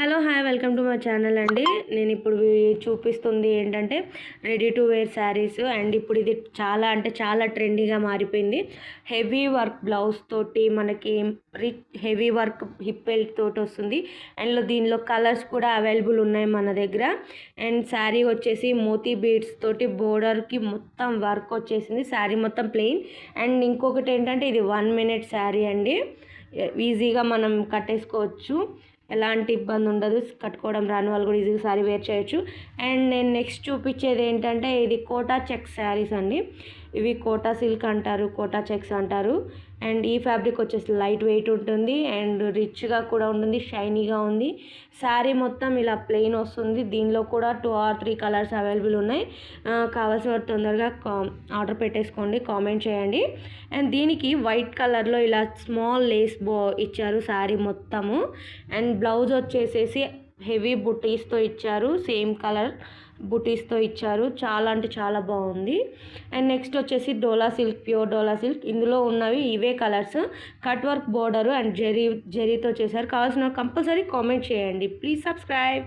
Hello hi welcome to my channel అండి. నేను ఇప్పుడు చూపిస్తుంది ఏంటంటే ready to wear saris. And ఇప్పుడు ఇది చాలా అంటే చాలా ట్రెండీగా మారిపోయింది. హెవీ వర్క్ బ్లౌజ్ తోటి మనకి హెవీ వర్క్ హిప్ బెల్ట్ తోటి వస్తుంది. అండ్ దీనిలో కలర్స్ కూడా అవైలబుల్ ఉన్నాయి మన దగ్గర. అండ్ శారీ వచ్చేసి మోతీ బీడ్స్ తోటి బోర్డర్కి మొత్తం వర్క్ వచ్చేసింది. శారీ మొత్తం ప్లెయిన్. అండ్ ఇంకొకటి ఏంటంటే ఇది 1 minute శారీ అండి. ఈజీగా మనం కట్టేసుకోవచ్చు, ఎలాంటి ఇబ్బంది ఉండదు. కట్టుకోవడం రాని వాళ్ళు కూడా ఈజీగా శారీ వేర్ చేయొచ్చు. అండ్ నేను నెక్స్ట్ చూపించేది ఏంటంటే ఇది కోటా చెక్స్ శారీస్ అండి. ఇవి కోటా సిల్క్ అంటారు, కోటా చెక్స్ అంటారు. అండ్ ఈ ఫ్యాబ్రిక్ వచ్చేసి లైట్ వెయిట్ ఉంటుంది అండ్ రిచ్గా కూడా ఉంటుంది, షైనీగా ఉంది. శారీ మొత్తం ఇలా ప్లెయిన్ వస్తుంది. దీనిలో కూడా 2 or 3 కలర్స్ అవైలబుల్ ఉన్నాయి. కావాల్సిన వారు తొందరగా ఆర్డర్ పెట్టేసుకోండి, కామెంట్ చేయండి. అండ్ దీనికి వైట్ కలర్లో ఇలా స్మాల్ లేస్ ఇచ్చారు శారీ మొత్తము. అండ్ బ్లౌజ్ వచ్చేసేసి హెవీ బుటీస్తో ఇచ్చారు, సేమ్ కలర్ బుటీస్తో ఇచ్చారు. చాలా అంటే చాలా బాగుంది. అండ్ నెక్స్ట్ వచ్చేసి డోలా సిల్క్, ప్యూర్ డోలా సిల్క్. ఇందులో ఉన్నవి ఇవే colours. Cut work border and జరీతో చేశారు. కావాల్సిన కంపల్సరీ కామెంట్ చేయండి. Please subscribe.